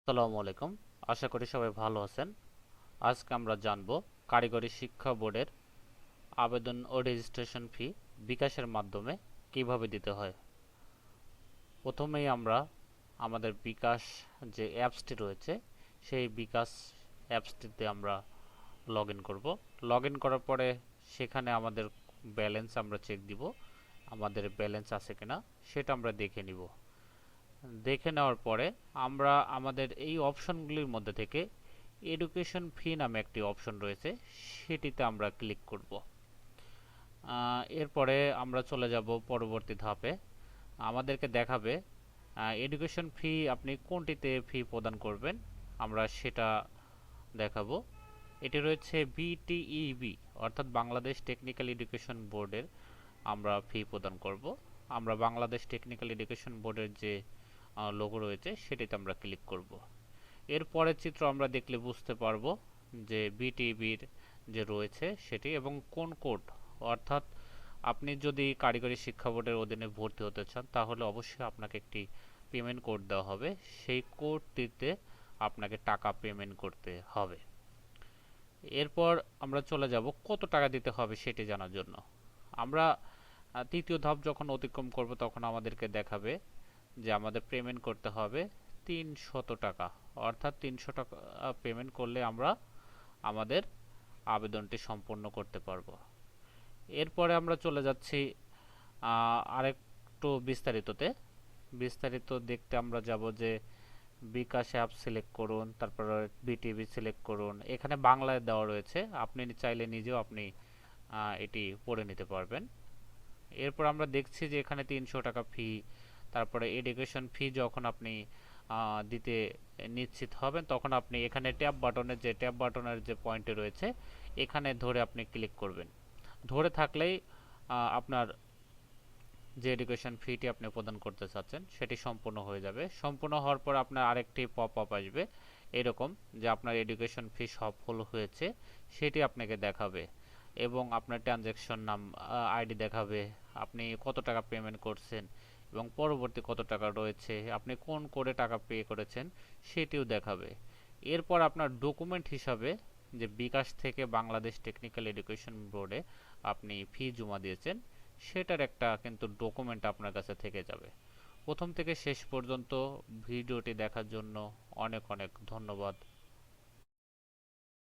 আসসালামু আলাইকুম। আশা করি সবাই ভালো আছেন। আজকে আমরা জানব কারিগরি শিক্ষা বোর্ডের আবেদন ও রেজিস্ট্রেশন ফি বিকাশের মাধ্যমে কিভাবে দিতে হয়। প্রথমেই আমরা আমাদের বিকাশ যে অ্যাপসটি রয়েছে সেই বিকাশ অ্যাপসটিতে আমরা লগ ইন করব। লগ ইন করার পরে সেখানে আমাদের ব্যালেন্স আমরা চেক দিব, আমাদের ব্যালেন্স আছে কিনা সেটা আমরা দেখে নিব। দেখে নেওয়ার পরে আমরা আমাদের এই অপশনগুলির মধ্যে থেকে এডুকেশন ফি নামে একটি অপশন রয়েছে, সেটিতে আমরা ক্লিক করব। এরপরে আমরা চলে যাব পরবর্তী ধাপে। আমাদেরকে দেখাবে এডুকেশন ফি আপনি কোনটিতে ফি প্রদান করবেন, আমরা সেটা দেখাবো। এটি রয়েছে বিটিইবি অর্থাৎ বাংলাদেশ টেকনিক্যাল এডুকেশন বোর্ডের আমরা ফি প্রদান করব। আমরা বাংলাদেশ টেকনিক্যাল এডুকেশন বোর্ডের যে লোগো রয়েছে সেটিতে আমরা ক্লিক করব। এর পরের চিত্র আমরা দেখলে বুঝতে পারবো যে বিটিবির যে রয়েছে সেটি এবং কোন কোড, অর্থাৎ আপনি যদি কারিগরি শিক্ষা বোর্ডের অধীনে ভর্তি হতে চান তাহলে অবশ্যই আপনাকে একটি পেমেন্ট কোড দেওয়া হবে, সেই কোডটিতে আপনাকে টাকা পেমেন্ট করতে হবে। এরপর আমরা চলে যাব কত টাকা দিতে হবে সেটি জানার জন্য। আমরা তৃতীয় ধাপ যখন অতিক্রম করব তখন আমাদেরকে দেখাবে যে আমাদের পেমেন্ট করতে হবে ৩০০ টাকা, অর্থাৎ ৩০০ টাকা পেমেন্ট করলে আমরা আমাদের আবেদনটি সম্পূর্ণ করতে পারবো। এরপরে আমরা চলে যাচ্ছি আরেকটু বিস্তারিততে। বিস্তারিত দেখতে আমরা যাব যে বিকাশ অ্যাপ সিলেক্ট করুন, তারপর বিটিভি সিলেক্ট করুন। এখানে বাংলায় দেওয়া রয়েছে, আপনি চাইলে নিজেও আপনি এটি পড়ে নিতে পারবেন। এরপর আমরা দেখছি যে এখানে ৩০০ টাকা ফি, তারপরে এডুকেশন ফি যখন আপনি দিতে নিশ্চিত হবেন তখন আপনি এখানে ট্যাব বাটনের যে পয়েন্টে রয়েছে এখানে ধরে আপনি ক্লিক করবেন। ধরে থাকলেই আপনার যে এডুকেশন ফিটি আপনি প্রদান করতে চাচ্ছেন সেটি সম্পূর্ণ হয়ে যাবে। সম্পূর্ণ হওয়ার পর আপনার আরেকটি পপ আপ আসবে এরকম যে আপনার এডুকেশন ফি সফল হয়েছে সেটি আপনাকে দেখাবে এবং আপনার ট্রানজ্যাকশন নাম আইডি দেখাবে, আপনি কত টাকা পেমেন্ট করছেন এবং পরবর্তী কত টাকা রয়েছে, আপনি কোন কোডে টাকা পে করেছেন সেটিও দেখাবে। এরপর আপনার ডকুমেন্ট হিসাবে যে বিকাশ থেকে বাংলাদেশ টেকনিক্যাল এডুকেশন বোর্ডে আপনি ফি জমা দিয়েছেন সেটার একটা কিন্তু ডকুমেন্ট আপনার কাছে থেকে যাবে। প্রথম থেকে শেষ পর্যন্ত ভিডিওটি দেখার জন্য অনেক অনেক ধন্যবাদ।